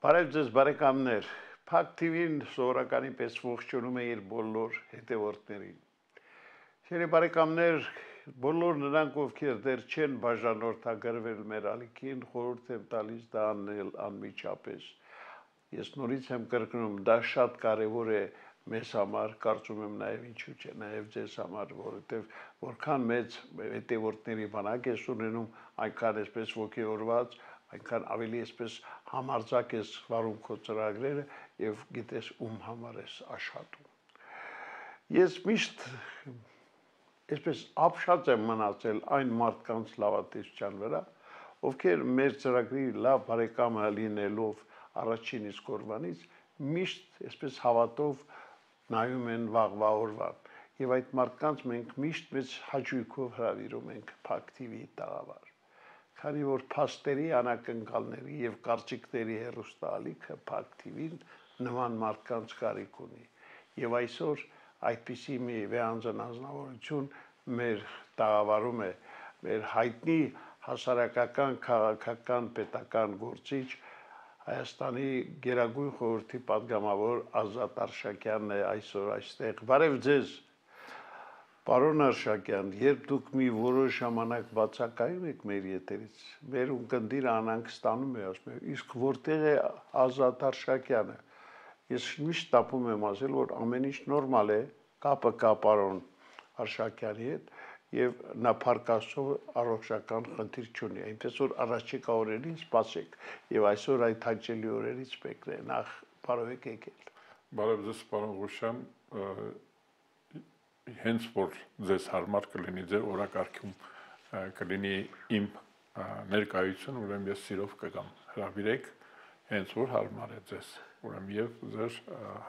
Բարև ձեզ բարեկամներ, Փակ TV-ն սովորականի պես ողջունում է իր բոլոր հետևորդներին։ Շիրի բարեկամներ, բոլոր նրանք, ովքեր դեռ չեն բաժանորդագրվել մեր ալիքին, խորհուրդ եմ տալիս դա անել անմիջապես։ Ես նորից եմ կրկնում, դա շատ կարևոր է մեզ համար, կարծում եմ նաև ինչու՞ չէ, նաև ձեզ համար, որովհետև որքան մեծ հետևորդների բանակ ես ունենում, այնքան այսպես ոգևորված, այնքան ավելի այսպես համարձակ ես վարում քո ծրագրերը եւ գիտես ում համար ես աշխատում։ Ես միշտ այսպես ապշած եմ մնացել այն մարդկանց լավատեսության վրա, ովքեր մեր ծրագրի լավ բարեկամը լինելով առաջին իսկ օրվանից միշտ այսպես հավատով նայում են վաղվա օրվան եւ այդ մարդկանց մենք միշտ մեծ հաճույքով հրավիրում ենք Փակ TV-ի տաղավար։ Քանի որ փաստերի անակնկալների եւ կարծիքների հերոստալիքը Փակ TV-ն նման մարդկանց կարիք ունի եւ այսօր այդպիսի մի վեհանձն անձնավորություն մեր տաղավարում է մեր հայտնի հասարակական քաղաքական պետական գործիչ Հայաստանի Գերագույն խորհրդի падգամավոր Ազատ Արշակյանն է այսօր այստեղ։ Բարև ձեզ։ Պարոն Արշակյան, երբ դուք մի որոշ ժամանակ բացակայում եք մեր եթերից, մեր ունկնդիրը անհանգստանում է, ասում է, իսկ որտեղ է Ազատ Արշակյանը։ Ես միշտ տապում եմ ասել, որ ամեն ինչ նորմալ է, կապը կա պարոն Արշակյանի հետ եւ նա փարկաստով առողջական խնդիր չունի, այնպես որ առաջիկա օրերին սպասեք եւ այսօր այդ հաճելի օրերից մեկն է, նախ բարև եկել։ Բարև ձեզ, պարոն Ղուշյան, հենց որ ձեզ հարմար կլինի ձեր օրակարգում կլինի իմ ներկայություն, ուրեմն ես սիրով կգամ հրավիրեք, հենց որ հարմար է ձեզ, ուրեմն եւ ձեր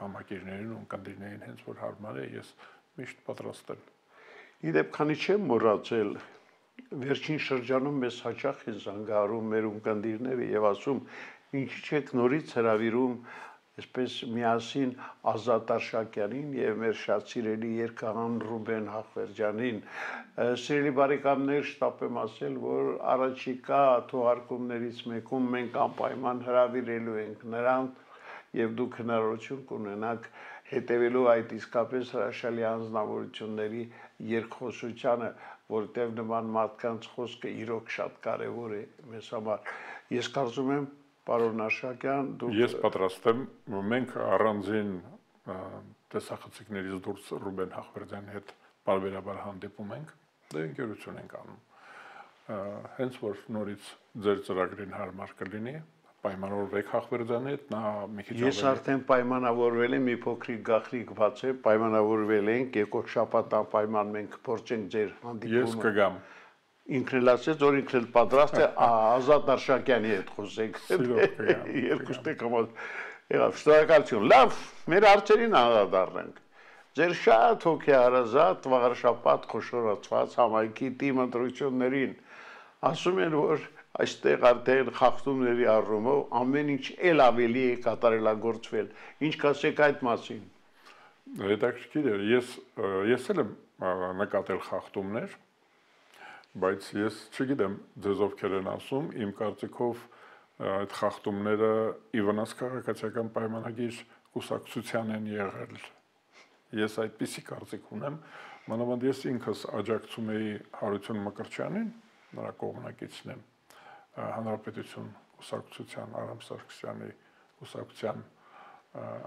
համակիրներին ու ընկերներին հենց որ հարմար է, ես միշտ պատրաստ եմ։ Իդեպ քանի չեմ մոռացել, վերջին շրջանում մեզ հաճախ են զանգահարում մեր ունկնդիրները եւ ասում, ինչի՞ չեք նորից հրավիրում այսպես միասին Ազատ Արշակյանին եւ մեր շատ սիրելի երգահան Ռուբեն Հախվերջյանին։ Սիրելի բարեկամներ, շտապ եմ ասել, որ առաջիկա թողարկումներից մեկում մենք անպայման հրավիրելու ենք նրան եւ դուք հնարավորություն կունենաք հետևելու այդ իսկապես հրաշալի անձնավորությունների երկխոսությանը, որտեղ նման մարդկանց խոսքը իրոք շատ կարևոր է մեզ համար։ Ես կարծում եմ, պարոն Արշակյան, դուք Ես պատրաստ եմ, մենք առանձին տեսախցիկներից դուրս Ռուբեն Հախվերջյանի հետ բարբերաբար հանդիպում ենք, դե ընկերություն ենք անում։ Հենց որ նորից ձեր ծրագրին հարմար կլինի, պայմանավորվեք Հախվերջյանի հետ, նա մի քիչ Ես արդեն պայմանավորվել եմ, մի փոքրիկ գաղտնիք բացել, պայմանավորվել ենք, երկու շաբաթ անպայման մենք փորձենք ձեր հանդիպումը։ Ես կգամ։ Ինքն էլ ասեց, որ ինքն էլ պատրաստ է Ազատ Արշակյանի հետ խոսենք։ Երկուստը կամոտ եղավ, շնորհակալություն։ Լավ, մեր հարցերին անդրադառնանք։ Ձեր շատ հոգեհարազատ, վաղարշապատ խոշորացված համայնքի թիմ ընտրություններին ասում են, որ այստեղ արդեն խախտումների առումով ամեն ինչ էլ ավելի է կատարելագործվել։ Ինչ կասեք այդ մասին։ Հետաքրքիր է, ես էլ եմ նկատել խախտումներ, բայց ես չգիտեմ ձեզ ովքեր են ասում, իմ կարծիքով այդ խախտումները ի վնաս քաղաքացիական պայմանագիր կուսակցության են եղել։ Ես այդպիսի կարծիք ունեմ, մանավանդ ես ինքս աջակցում էի Հարություն Մկրտչյանին, նրա կողմնակիցն եմ, Հանրապետություն կուսակցության Արամ Սարգսյանի կուսակցության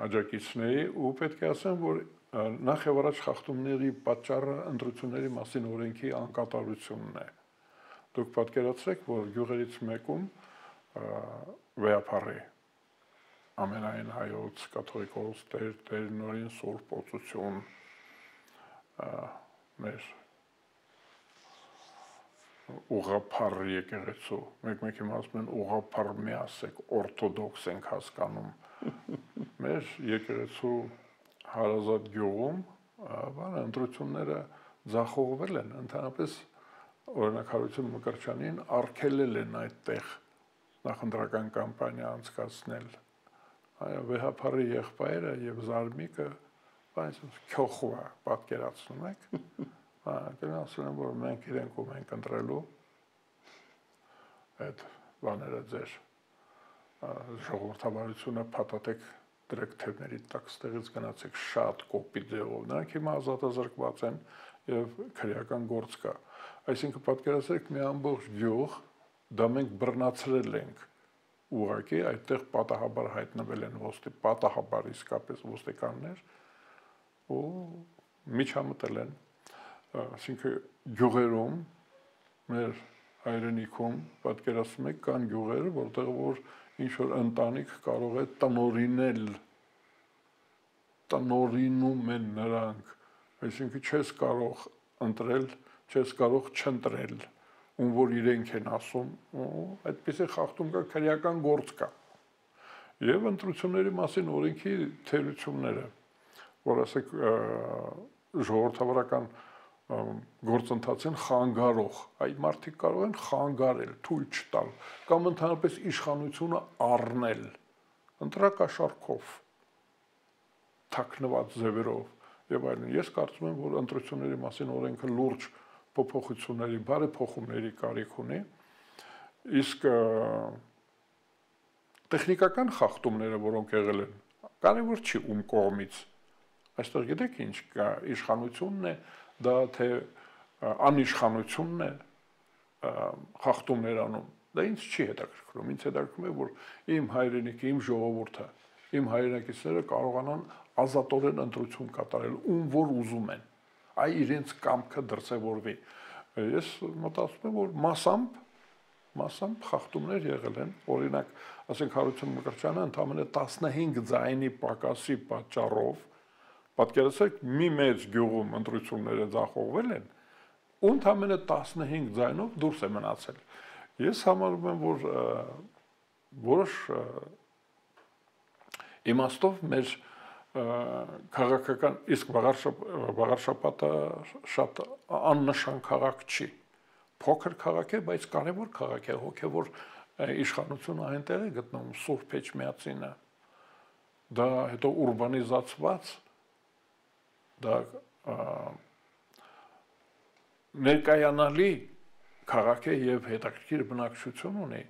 աջակիցն էի ու պետք է ասեմ, որ նախ եւ առաջ խախտումների պատճառը ընտրությունների մասին օրենքի անկատարությունն է։ Դուք պատկերացրեք, որ գյուղերից մեկում վեհապարի ամենայն հայոց կաթողիկոս Տեր-Նորին Սուրբ Օծություն մեր ուղղափառ եկեղեցու, մեկ իմ ասում են ուղղափառ մի ասեք, օրթոդոքս ենք հասկանում, մեր եկեղեցու հարազատ գյուղում ընտրությունները ձախողվել են, ընդհանրապես օրինակ Հարություն Մկրտչյանին արգելել են այդտեղ նախընտրական կամպանիա անցկացնել, վեհապարի եղբայրը եւ զարմիկը քյոխուա պատկերացնում եք, ասում են, որ մենք իրենք ում ենք ընտրելու այդ բաները ձեր ժողովրդավարությունը փաթաթեք դրեք թևների տակ ստեղից գնացեք շատ կոպիտ ձևով նրանք հիմա ազատազրկված են եւ քրեական գործ կա այսինքն պատկերացրեք մի ամբողջ գյուղ դա մենք բռնացրել ենք ուղղակի այդտեղ պատահաբար հայտնվել են պատահաբար իսկապես ոստիկաններ ու միջամտել են այսինքն գյուղերում մեր հայրենիքում պատկերացնում եք կան գյուղեր որտեղ որ ինչ որ ընտանիք կարող է տնորինում են նրանք այսինքն չես կարող ընտրել չես կարող չընտրել ում որ իրենք են ասում այդպեսի խախտում կա քրեական գործ կա եւ ընտրությունների մասին օրենքի թերությունները որ ասեք ժողովրդավարական գործընթացին խանգարող այդ մարդիկ կարող են խանգարել թույլ չտալ կամ ընդհանրապես իշխանությունը առնել ընտրակաշառքով թաքնված ձևերով եւ այլն ես կարծում եմ որ ընտրությունների մասին օրենքը լուրջ փոփոխությունների բարեփոխումների կարիք ունի իսկ տեխնիկական խախտումները որոնք եղել են կարևոր չի ում կողմից այստեղ գիտեք ինչ կա իշխանությունն է դա թե անիշխանությունն է խախտումներ անում դա ինձ չի հետաքրքրում ինձ հետաքրքրում է որ իմ հայրենիքը իմ ժողովուրդը իմ հայրենակիցները կարողանան ազատորեն ընտրություն կատարել ում որ ուզում են այ իրենց կամքը դրսևորվի ես մտածում եմ որ մասամբ խախտումներ եղել են օրինակ ասենք Հարություն Մկրտչյանը ընդամենը 15 ձայնի պակասի պատճառով պատկերացրեք մի մեծ գյուղում ընտրությունները ձախողվել են ու ընդամենը 15 ձայնով դուրս է մնացել ես համարում եմ որ որոշ իմաստով մեր քաղաքական իսկ Վաղարշապատը շատ աննշան քաղաք չի փոքր քաղաք է բայց կարևոր քաղաք է հոգևոր իշխանությունը այնտեղ է գտնվում Սուրբ Էջմիածինը դա հետո ուրբանիզացված դա ներկայանալի քաղաք է եւ հետաքրքիր բնակչություն ունի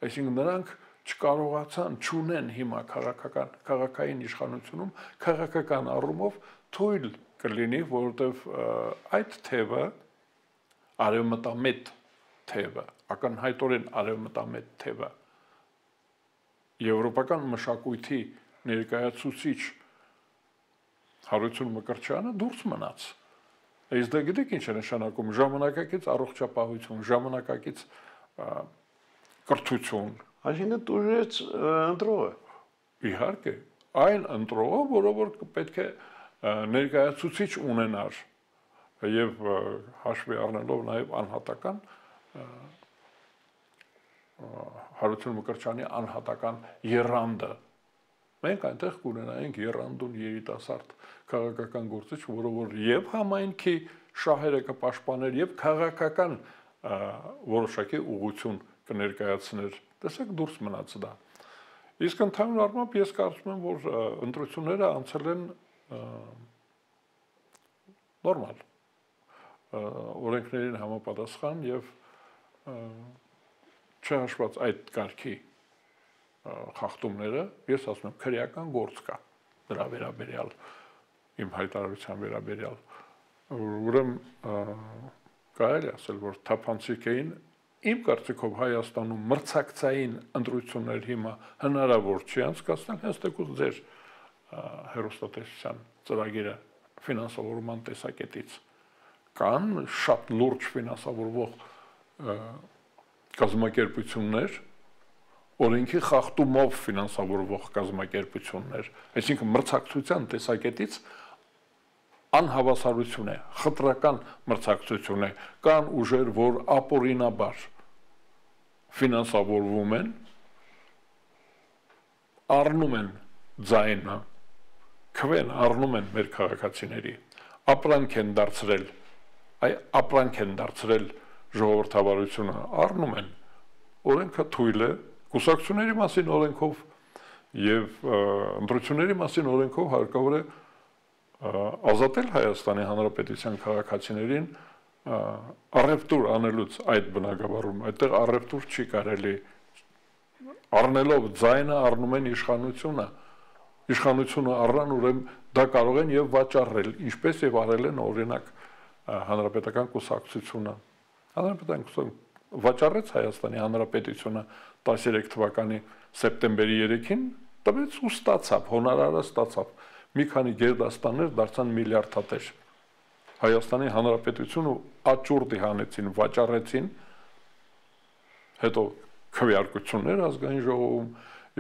այսինքն նրանք չկարողացան չունեն հիմա քաղաքային իշխանությունում քաղաքական առումով թույլ կլինի որովհետեւ այդ թևը արևմտամետ թևը ակնհայտորեն արևմտամետ թևը եվրոպական մշակույթի ներկայացուցիչ Հարություն Մկրտչյանը դուրս մնաց Այս դա գիտեք ինչ է նշանակում ժամանակակից առողջապահություն, ժամանակակից կրթություն։ Այսինքն դուրս ընտրողը։ Իհարկե, այն ընտրողը, որը որ պետք է ներկայացուցիչ ունենար եւ հաշվի առնելով նաեւ անհատական Հարություն Մկրտչյանի անհատական եռանդը Մենք այնտեղ կունենայինք եռանդուն երիտասարդ քաղաքական գործիչ, որը որ եւ համայնքի շահերը կպաշտպաներ եւ քաղաքական որոշակի ուղղություն կներկայացներ։ Տեսեք դուրս մնաց դա։ Իսկ ընդհանուր առմամբ ես կարծում եմ, որ ընտրությունները անցել են նորմալ օրենքներին համապատասխան եւ չհաշված այդ կարգի խախտումները, ես ասում եմ, քրեական գործ կա դրա վերաբերյալ, իմ հայտարարության վերաբերյալ, ուրեմն կարելի ասել, որ թափանցիկ էին, իմ կարծիքով Հայաստանում մրցակցային ընտրություններ հիմա հնարավոր չի անցկացնել, հենց թեկուզ ձեր հեռուստատեսության ծրագիրը ֆինանսավորման տեսակետից կան շատ լուրջ ֆինանսավորվող կազմակերպություններ օրենքի խախտումով ֆինանսավորվող կազմակերպություններ, այսինքն մրցակցության տեսակետից անհավասարություն է, խտրական մրցակցություն է, կան ուժեր, որ ապօրինաբար ֆինանսավորվում են, առնում են ձայնը, քվեն առնում են մեր քաղաքացիների, ապրանք են դարձրել ժողովրդավարությունը, առնում են, օրենքը թույլ է, կուսակցությունների մասին օրենքով եւ ընտրությունների մասին օրենքով հարկավոր է ազատել Հայաստանի Հանրապետության քաղաքացիներին առևտուր անելուց այդ բնագավառում այդտեղ առևտուր չի կարելի առնելով ձայնը առնում են իշխանությունը առան ուրեմն դա կարող են եւ վաճառել ինչպես եւ արել են օրինակ հանրապետական կուսակցությունը վաճառեց Հայաստանի Հանրապետությունը 13 թվականի սեպտեմբերի 3-ին տվեց ու ստացավ հոնորարը ստացավ մի քանի գերդաստաններ դարձան միլիարդատեր Հայաստանի Հանրապետությունը աճուրդի հանեցին վաճառեցին հետո քվեարկություններ ազգային ժողովում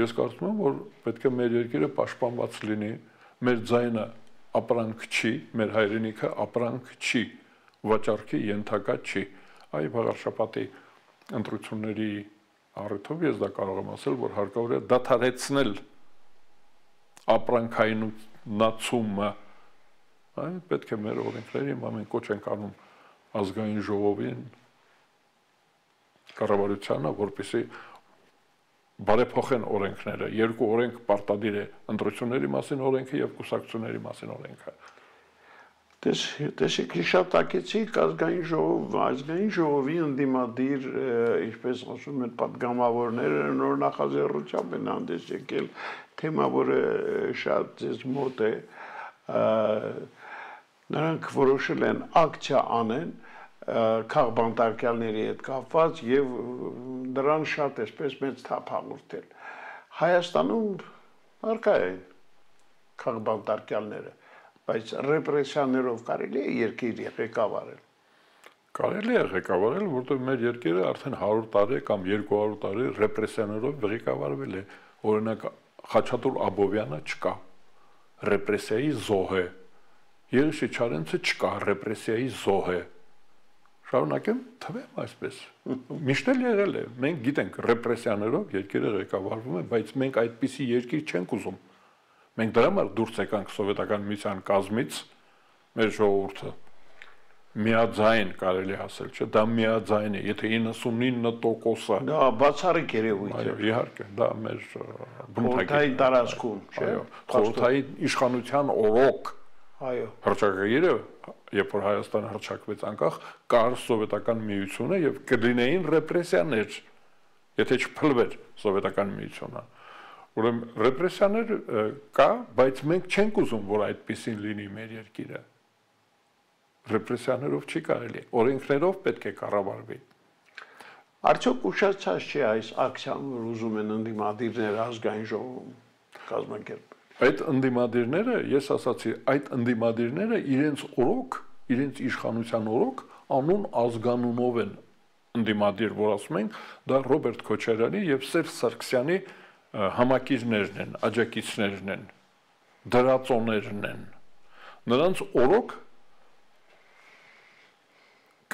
ես կարծում եմ որ պետք է մեր երկիրը պաշտպանված լինի մեր ձայնը ապրանք չի մեր հայրենիքը ապրանք չի վաճառքի ենթակա չի այ վաղարշապատի ընտրությունների առիթով ես դա կարող եմ ասել որ հարկավոր է դադարեցնել ապրանքայնացումը այ պետք է մեր օրենքների մենք կոչ ենք անում ազգային ժողովին կառավարությանը որպեսզի բարեփոխեն օրենքները երկու օրենք պարտադիր է ընտրությունների մասին օրենքը եւ կուսակցությունների մասին օրենքը Տեսեք հիշատակեցիք ազգային ժողովի ընդդիմադիր ինչպես ասում են պատգամավորները նոր նախաձեռնությամբ են հանդես եկել թեմա որը շատ ձեզ մոտ է նրանք որոշել են ակցիա անեն քաղբանտարկյալների հետ կապված եւ դրան շատ էսպես մեծ թափ հաղորդել Հայաստանում արկա են քաղբանտարկյալները բայց ռեպրեսիաներով կարելի է երկիր ղեկավարել կարելի է ղեկավարել որտեղ մեր երկիրը արդեն 100 տարի կամ 200 տարի ռեպրեսիաներով ղեկավարվել է օրինակ Խաչատուր Աբովյանը չկա ռեպրեսիայի զոհ է Երիշի Չարենցը չկա ռեպրեսիայի զոհ է Շարունակեմ թվեմ այսպես միշտ էլ եղել է մենք գիտենք ռեպրեսիաներով երկիրը ղեկավարվում է բայց մենք այդպիսի երկիր չենք ուզում մենք դրա համար դուրս եկանք սովետական միության կազմից մեր ժողովուրդը միաձայն կարելի ասել չէ դա միաձայն է եթե 99%-ը դա բացառիկ երևույթ է իհարկե դա մեր բնութային տարածքում չէ խորհրդային իշխանության օրոք այո հռչակագիրը երբ որ Հայաստանը հռչակվեց անկախ կար սովետական միությունը եւ կլինեին ռեպրեսիաներ եթե չփլվեր սովետական միությունը ուրեմն ռեպրեսիաներ կա բայց մենք չենք ուզում որ այդպեսին լինի մեր երկիրը ռեպրեսիաներով չի կարելի օրենքներով պետք է կառավարվի արդյոք ուշացած չէ այս ակցիան որ ուզում են ընդդիմադիրները ազգային ժողովում կազմակերպել Այդ ընդդիմադիրները, ես ասացի, այդ ընդդիմադիրները իրենց օրոք, իրենց իշխանության օրոք անուն ազգանունով են ընդդիմադիր, որ ասում ենք, դա Ռոբերտ Քոչարյանի եւ Սերժ Սարգսյանի համակիրներն են, աջակիցներն են, դրածոներն են։ Նրանց օրոք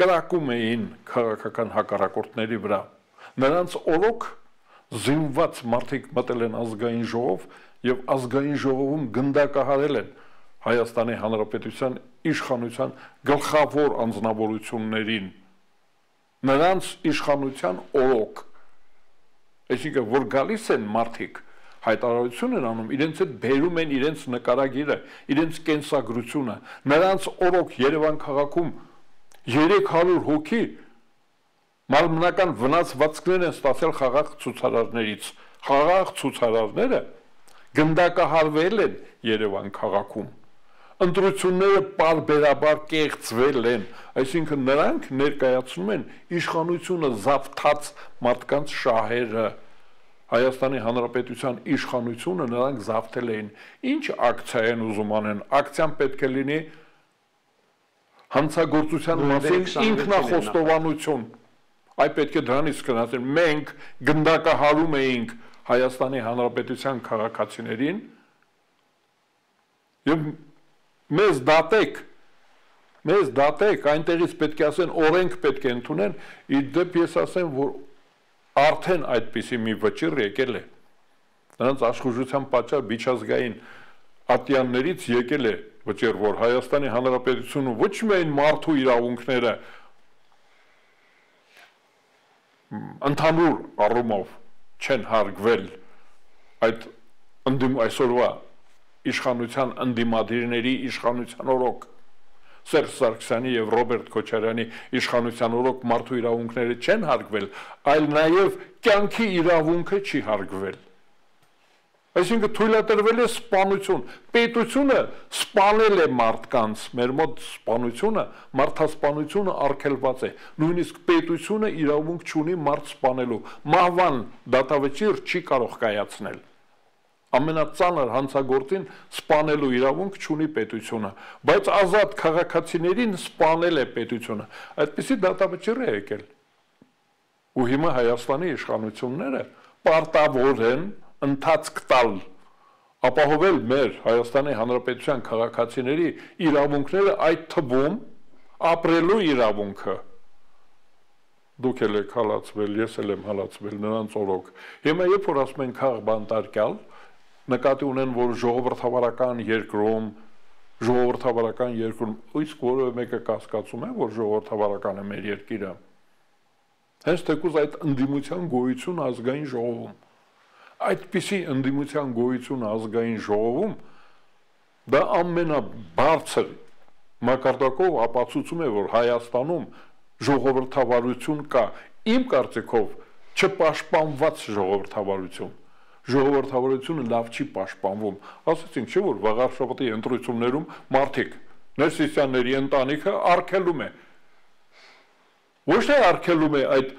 կրակում էին քաղաքական հակառակորդների վրա։ Նրանց օրոք զինված մարդիկ մտել են ազգային ժողով եւ ազգային ժողովում գնդակահարել են Հայաստանի Հանրապետության իշխանության գլխավոր անձնավորություններին նրանց իշխանության օրոք այսինքն որ գալիս են մարդիկ հայտարարություն են անում իրենց հետ բերում են իրենց նկարագիրը իրենց կենսագրությունը նրանց օրոք Երևան քաղաքում 300 հոգի մարմնական վնասվածքներ են ստացել խաղաղ ցուցարարներից խաղաղ ցուցարարները գնդակահարվել են Երևան քաղաքում ընտրությունները պարբերաբար կեղծվել են այսինքն նրանք ներկայացնում են իշխանությունը զավթած մարդկանց շահերը Հայաստանի Հանրապետության իշխանությունը նրանք զավթել էին ինչ ակցիա են ուզում անեն ակցիան պետք է լինի հանցագործության մասին ինքնախոստովանություն այ պետք է դրանից կնասեն մենք գնդակահարում էինք Հայաստանի Հանրապետության քաղաքացիներին եւ մեզ դատեք այնտեղից պետք է ասեն օրենք պետք է ընդունեն իդեպ ես ասեմ որ արդեն այդպիսի մի վճիռ եկել է նրանց աշխուժության պատճառ միջազգային ատյաններից եկել է վճիռ որ Հայաստանի Հանրապետությունը ոչ միայն մարդու իրավունքները ընդհանուր առումով չեն հարգվել այդ այսօրվա իշխանության ընդդիմադիրների իշխանության օրոք Սերժ Սարգսյանի եւ Ռոբերտ Քոչարյանի իշխանության օրոք մարդու իրավունքները չեն հարգվել, այլ նաեւ կյանքի իրավունքը չի հարգվել։ Այսինքն թույլատրվել է սպանություն, պետությունը սպանել է մարդկանց, մեր մոտ սպանությունը, մարդասպանությունը արգելված է, նույնիսկ պետությունը իրավունք չունի մարդ սպանելու, մահվան դատավճիռ չի կարող կայացնել, ամենածանր հանցագործին սպանելու իրավունք չունի պետությունը, բայց ազատ քաղաքացիներին սպանել է պետությունը, այդպիսի դատավճիռ է եկել, ու հիմա Հայաստանի իշխանությունները պարտավոր են ընթացք տալ, ապահովել մեր Հայաստանի Հանրապետության քաղաքացիների իրավունքները, այդ թվում ապրելու իրավունքը։ Դուք էլ եք հալածվել, ես էլ եմ հալածվել նրանց օրոք։ Հիմա երբ որ ասում են քաղ բանտարկյալ, նկատի ունեն, որ ժողովրդավարական երկրում, իսկ որևէ մեկը կասկածում է, որ ժողովրդավարական է մեր երկիրը։ Հենց թեկուզ այդ ընդդիմության գոյություն ազգային ժողովում։ Այդպիսի ընդդիմության գոյություն ազգային ժողովում դա ամենաբարձր մակարդակով ապացուցում է, որ Հայաստանում ժողովրդավարություն կա, իմ կարծիքով չպաշտպանված ժողովրդավարություն, ժողովրդավարությունը լավ չի պաշտպանվում, ասացինք չէ, որ վաղար շաբաթի ընտրություններում մարդիկ, Ներսիսյանների ընտանիքը արգելում է, ոչ թե արգելում է այդ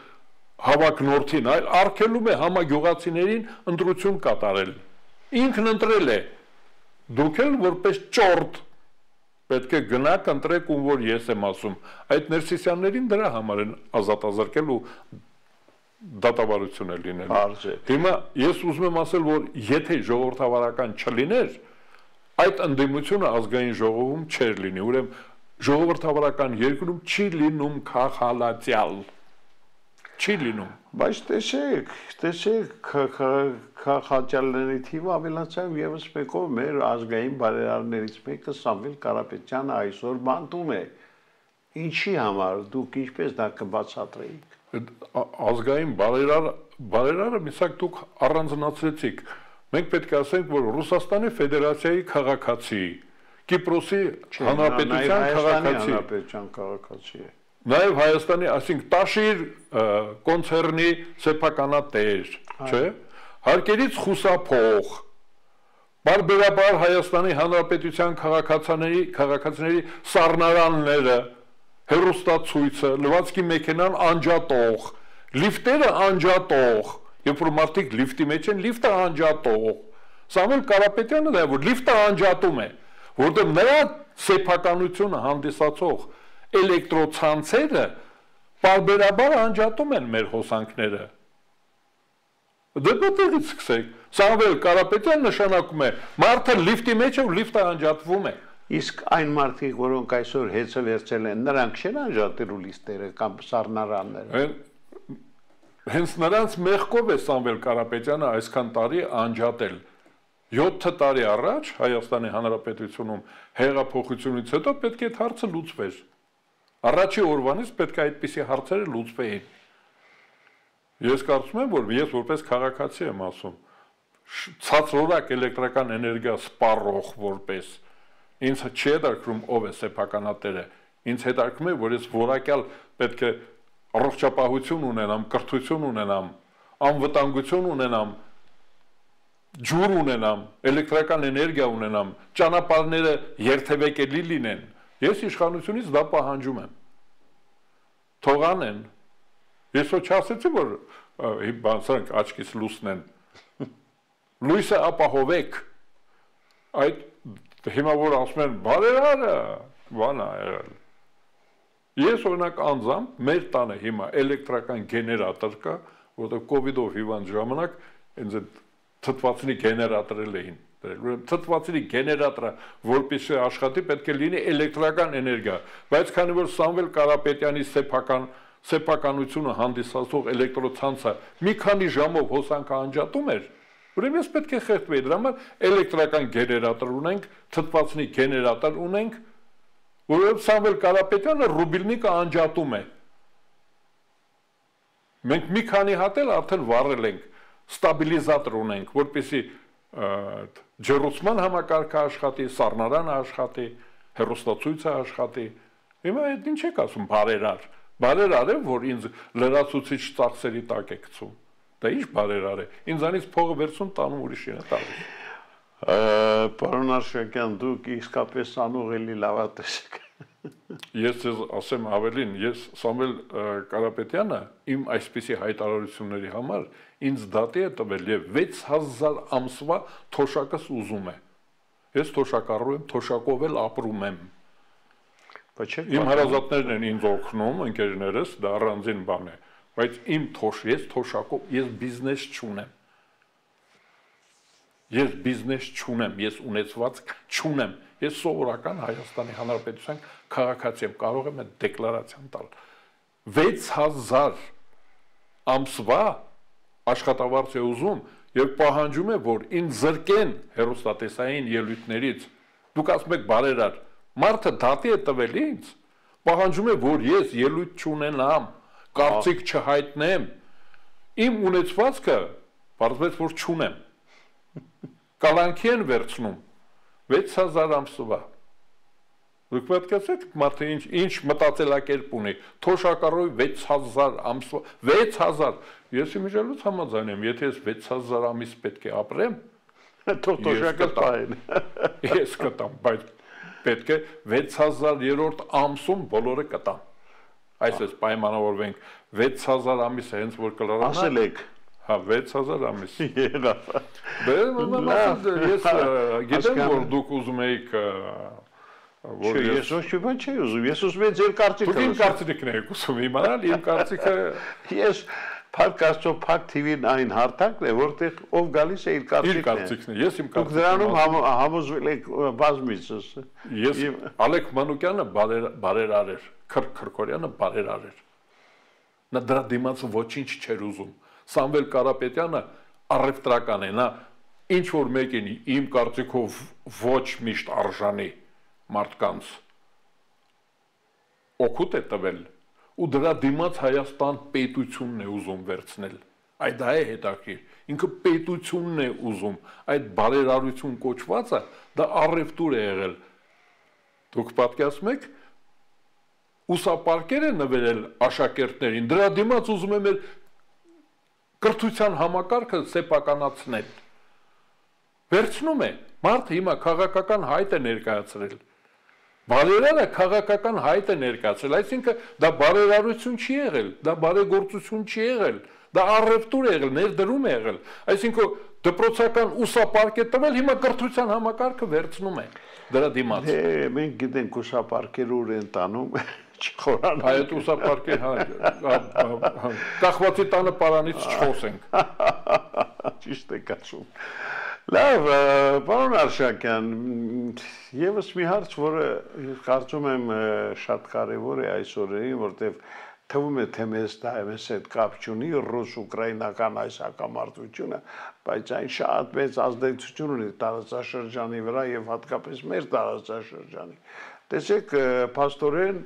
հավակնորդին, այլ արգելում է համագյուղացիներին ընտրություն կատարել, ինքն ընտրել է, դուք էլ որպես ճորտ պետք է գնաք ընտրեք ում որ ես եմ ասում, այդ Ներսիսյաններին դրա համար են ազատազրկել ու դատավարություն է լինել։ Հիմա ես ուզում եմ ասել, որ եթե ժողովրդավարական չլիներ, այդ ընդդիմությունը ազգային ժողովում չէր լինի, ուրեմն ժողովրդավարական երկրում չի լինում քաղաքալացյալ, չի լինում։ Բայց տեսեք քաղաքացիների թիվը ավելացավ ևս մեկով մեր ազգային բարերարներից մեկը Սամվել Կարապետյանը այսօր բանտում է։ Ինչի համար դուք ինչպես դա կբացատրեիք։ Ազգային բարերարը միսակ դուք առանձնացրեցիք։ Մենք պետք է ասենք, որ Ռուսաստանի Ֆեդերացիայի քաղաքացի, Կիպրոսի Հանրապետության քաղաքացի է։ Նաև Հայաստանի, այսինքն Տաշիր կոնցերնի սեփականատեր, չէ՞, հարկերից խուսափող, բարբերաբար Հայաստանի Հանրապետության քաղաքացիների սառնարանները, հեռուստացույցը, լվացքի մեքենան անջատող, լիֆտերը անջատող, երբ որ մարդիկ լիֆտի մեջ են, լիֆտը անջատող, Սամվել Կարապետյանը դա որ լիֆտը անջատում է, որտեղ նրա սեփականությունը հանդիսացող էլեկտրոցանցերը պարբերաբար անջատում են մեր հոսանքները։ Դե որտեղից սկսեք։ Սամվել Կարապետյան նշանակում է մարդը լիֆտի մեջ է ու լիֆտը անջատվում է։ Իսկ այն մարդիկ, որոնք այսօր հեծը վերցել են, նրանք չեն անջատելու լիստերը կամ սառնարանները։ Հենց նրանց մեղքով է Սամվել Կարապետյանը այսքան տարի անջատել։ 7 տարի առաջ Հայաստանի Հանրապետությունում հեղափոխությունից հետո պետք է այդ հարցը լուծվեր։ Առաջի օրվանից պետք է այդպիսի հարցերը լուծվեին։ Ես կարծում եմ, որ ես որպես քաղաքացի եմ ասում, ցածրորակ էլեկտրական էներգիա սպառող որպես ինձ չի հետաքրում ով է սեփականատերը, ինձ հետաքրում է, որ ես որակյալ պետք է առողջապահություն ունենամ, կրթություն ունենամ, անվտանգություն ունենամ, ջուր ունենամ, էլեկտրական էներգիա ունենամ, ճանապարհները երթևեկելի լինեն։ Ես իշխանությունից դա պահանջում եմ։ Թող անեն։ Ես ոչ ասեցի, որ բանսանք աչքից լուսնեն։ Լույսը ապահովեք։ Այդ հիմա որ ասում են բարերարը, բան է եղել։ Ես օրինակ անձամբ մեր տանը հիմա էլեկտրական գեներատոր կա, որտեղ կովիդով հիվանդ ժամանակ ինձ այդ թթվածնի գեներատորել էին դրել։ Ուրեմն թթվածնի գեներատորը որպեսզի աշխատի պետք է լինի էլեկտրական էներգիա, բայց քանի որ Սամվել Կարապետյանի սեփականությունը հանդիսացող էլեկտրոցանցը մի քանի ժամով հոսանքը անջատում էր, ուրեմն ես պետք է խեղդվեի, դրա համար էլեկտրական գեներատոր ունենք, թթվածնի գեներատոր ունենք, որովհետև Սամվել Կարապետյանը ռուբիլնիկը անջատում է։ Մենք մի քանի հատ էլ արդեն վառել ենք, ստաբիլիզատոր ունենք, որպեսզի ջեռուցման համակարգը աշխատի, սառնարանը աշխատի, հեռուստացույցը աշխատի։ Հիմա այդ ինչ եք ասում բարերար։ Բարերար է, որ ինձ լրացուցիչ ծախսերի տակ է գցում։ Դա ինչ բարերար է։ Ինձանից փողը վերցում տանում ուրիշին է տալիս։ Պարոն Արշակյան, դուք իսկապես անուղելի լավատես եք։ Ես ձեզ ասեմ ավելին, ես Սամվել Կարապետյանը իմ այսպիսի հայտարարությունների համար ինձ դատի է տվել եւ 6000 ամսվա թոշակս ուզում է։ Ես թոշակառու եմ, թոշակով էլ ապրում եմ։ Իմ հարազատներն են ինձ օգնում, ընկերներս, դա առանձին բան է, բայց ես թոշակով, ես բիզնես չունեմ։ Ես բիզնես չունեմ, ես ունեցվածք չունեմ։ Ես սովորական Հայաստանի Հանրապետության քաղաքացի եմ, կարող եմ այդ դեկլարացիան տալ։ 6000 ամսվա աշխատավարձ է ուզում եւ պահանջում է, որ ինձ զրկեն հեռուստատեսային ելույթներից։ Դուք ասում եք բարերար, մարդը դատի է տվել ինձ, պահանջում է, որ ես ելույթ չունենամ, կարծիք չհայտնեմ։ Իմ ունեցվածքը պարզվեց, որ չունեմ։ Կալանքի են վերցնում 6000 ամսվա։ Դուք պատկերացրեք մարդը ինչ մտածելակերպ ունի, թոշակառոյ 6000 ամսվա, 6000։ Ես իմիջիալուց համաձայն եմ, եթե ես 6000 ամիս պետք է ապրեմ, թոշակը տային։ Ես կտամ, բայց պետք է 6000-րդ ամսում բոլորը կտան։ Այսպես պայմանավորվենք 6000 ամիս հենց որ կլրանա։ Ասել եք։ Հա 6000 ամիս։ Եղավ։ Ես գիտեմ որ դուք ուզում եք որ ես ոչ մի բան չի ուզում, ես ուզում եմ ձեր կարծիքը։ Դուք իմ կարծիքն եք ուզում իմանալ, իմ կարծիքը ես Փակ Աստծո Փակ TV-ն այն հարթակն է, որտեղ ով գալիս է իր կարծիքն է։ Ես իմ կարծիքն եմ։ Դուք դրանում համոզվել եք բազմիցս։ Ես Ալեք Մանուկյանը բարերար էր, Քրքորյանը բարերար էր։ Նա դրա դիմաց ոչինչ չէր ուզում։ Սամվել Կարապետյանը առևտրական է, նա ինչ որ մեկին իմ կարծիքով ոչ միշտ արժանի մարդկանց օգուտ է տվել ու դրա դիմաց Հայաստան պետությունն է ուզում վերցնել։ Այդ դա է հետաքրքիր։ Ինքը պետությունն է ուզում, այդ բարերարություն կոչվածը դա առևտուր է եղել։ Դուք պատկերացնում եք ուսապարկեր է նվերել աշակերտներին, դրա դիմաց ուզում է մեր կրթության համակարգը սեփականացնել։ Վերցնում է, մարդը հիմա քաղաքական հայտ է ներկայացրել։ Բարերարը քաղաքական հայտ է ներկայացրել, այսինքն դա բարերարություն չի եղել, դա բարեգործություն չի եղել, դա առևտուր է եղել, ներդրում է եղել, այսինքն դպրոցական ուսապարկ է տվել, հիմա կրթության համակարգը վերցնում է դրա դիմաց։ Մենք գիտենք ուսապարկերը ուր են տանում, չխորանալ։ Այդ ուսապարկը կախվածի տանը պարանից չխոսենք։ Ճիշտ եք ասում։ Լավ, պարոն Արշակյան, եւս մի հարց, որը ես կարծում եմ շատ կարևոր է այս օրերին, որտեղ թվում է թե մեզ հետ կապ չունի ռուս-ուկրաինական այս հակամարտությունը, բայց այն շատ մեծ ազդեցություն ունի տարածաշրջանի վրա եւ հատկապես մեր տարածաշրջանի։ Տեսեք, փաստորեն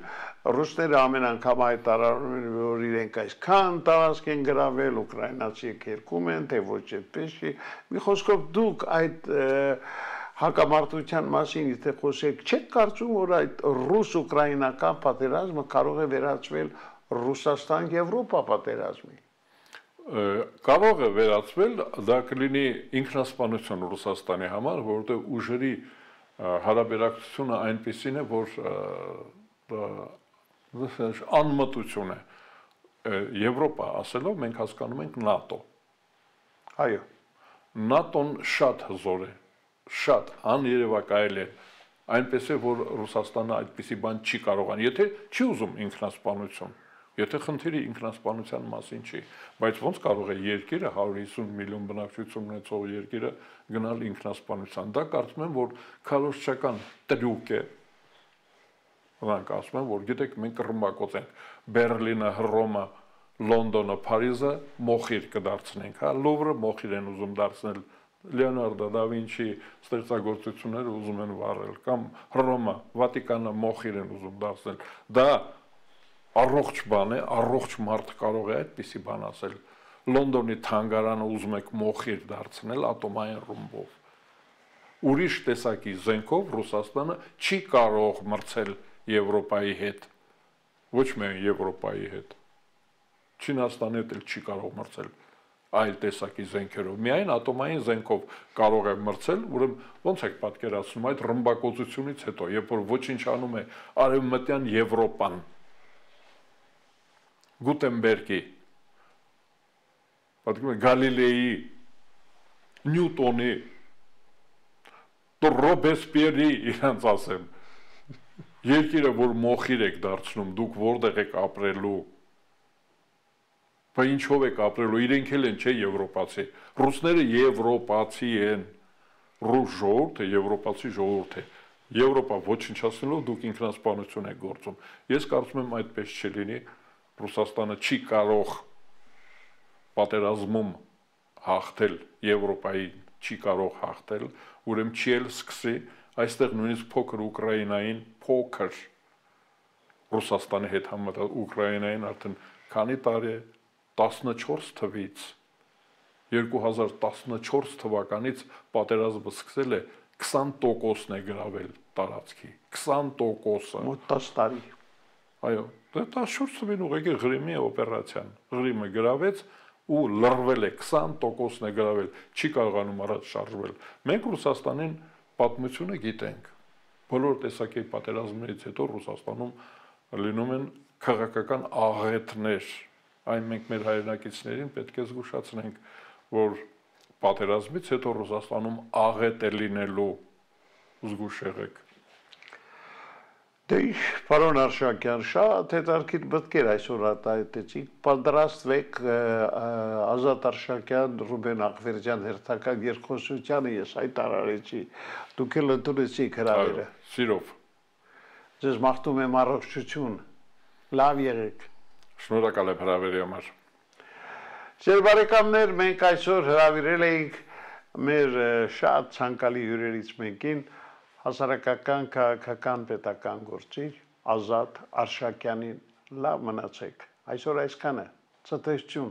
ռուսները ամեն անգամ հայտարարում են, որ իրենք այսքան տարածք են գրավել, ուկրաինացիք երկում են, թե ոչ այդպես չի։ Մի խոսքով դուք այդ հակամարտության մասին եթե խոսեք, չեք կարծում, որ այդ ռուս-ուկրաինական պատերազմը կարող է վերածվել Ռուսաստան-Եվրոպա պատերազմի։ Կարող է վերածվել, դա կլինի ինքնասպանություն Ռուսաստանի համար, որովհետև ուժերի հարաբերակցությունը այնպեսին է, որ անմտություն է։ Եվրոպա ասելով մենք հասկանում ենք ՆԱՏՕ։ Այո։ ՆԱՏՕ-ն շատ հզոր է, շատ աներևակայել է, այնպես է, որ Ռուսաստանը այդպիսի բան չի կարողան, եթե չի ուզում ինքնասպանություն, եթե խնդիրը ինքնասպանության մասին չի, բայց ոնց կարող է երկիրը 150 միլիոն բնակչություն ունեցող երկիրը գնալ ինքնասպանության։ Դա կարծում եմ, որ քարոզչական տրյուկ է։ Նրանք ասում են, որ գիտեք, մենք ռմբակոծենք Բերլինը, Հռոմը, Լոնդոնը, Փարիզը մոխիր կդարձնենք, հա, Լուվրը մոխիր են ուզում դարձնել, Լեոնարդո դա Վինչի ստեղծագործությունները ուզում են վառել, կամ Հռոմը, Վատիկանը մոխիր են ուզում դարձնել։ Դա առողջ բան է, առողջ մարդ կարող է այդպիսի բան ասել։ Լոնդոնի թանգարանը ուզում եք մոխիր դարձնել ատոմային ռումբով։ ուրիշ տեսակի զենքով Ռուսաստանը չի կարող մրցել Եվրոպայի հետ, ոչ միայն Եվրոպայի հետ, Չինաստանի հետ էլ չի կարող մրցել այլ տեսակի զենքերով, միայն ատոմային զենքով կարող է մրցել, ուրեմն ոնց եք պատկերացնում այդ ռմբակոծությունից հետո, երբ որ ոչնչանում է արևմտյան Եվրոպան, Գուտենբերգի, պատկերացնում Գալիլեի, Նյուտոնի, Ռոբեսպիերի իրանց ասեմ, երկիրը, որ մոխիր եք դարձնում, դուք որտեղ եք ապրելու, Բա ինչով եք ապրելու, իրենք էլ են, չէ, եվրոպացի, ռուսները եվրոպացի են, ռուս ժողովուրդը եվրոպացի ժողովուրդ է, Եվրոպա ոչնչացնելով դուք ինքնասպանություն եք գործում, ես կարծում եմ այդպես չլինի, Ռուսաստանը չի կարող պատերազմում հաղթել Եվրոպայի, չի կարող հաղթել, ուրեմն չի էլ սկսի, այստեղ նույնիսկ փոքր Ուկրաինային, փոքր Ռուսաստանի հետ համատեղ Ուկրաինային արդեն քանի տարի է 14 թվից 2014 թվականից պատերազմը սկսել է 20%-ն է գրավել տարածքի 20%-ը մոտ 10 տարի այո դա 14 թվին ուղղակի Ղրիմի օպերացիան Ղրիմը գրավեց ու լռվել է 20%-ն է գրավել չի կարողանում առաջ շարժվել մենք Ռուսաստանին պատմությունը գիտենք բոլոր տեսակի պատերազմներից հետո Ռուսաստանում լինում են քաղաքական աղետներ Այն մենք մեր հայրենակիցներին պետք է զգուշացնենք, որ պատերազմից հետո Ռուսաստանում աղետ է լինելու զգուշ եղեք։ Դե պարոն Արշակյան, շատ հետաքրքիր մտքեր այսօր արտահայտեցիք, պատրաստվեք Ազատ Արշակյան, Ռուբեն Ախվերդյան հերթական երկխոսությանը ես հայտարարեցի, դուք էլ ընդունեցիք հրավերը։ Սիրով։ Ձեզ մաղթում եմ առողջություն, լավ եղեք։ Շնորհակալ եմ հրավերի համար։ Ձեր բարեկամներ, մենք այսօր հրավիրել էինք մեր շատ ցանկալի հյուրերից մեկին հասարակական, քաղաքական, պետական գործիչ Ազատ Արշակյանին։ Լավ մնացեք։ Այսօր այսքանը։ Ցտեսություն։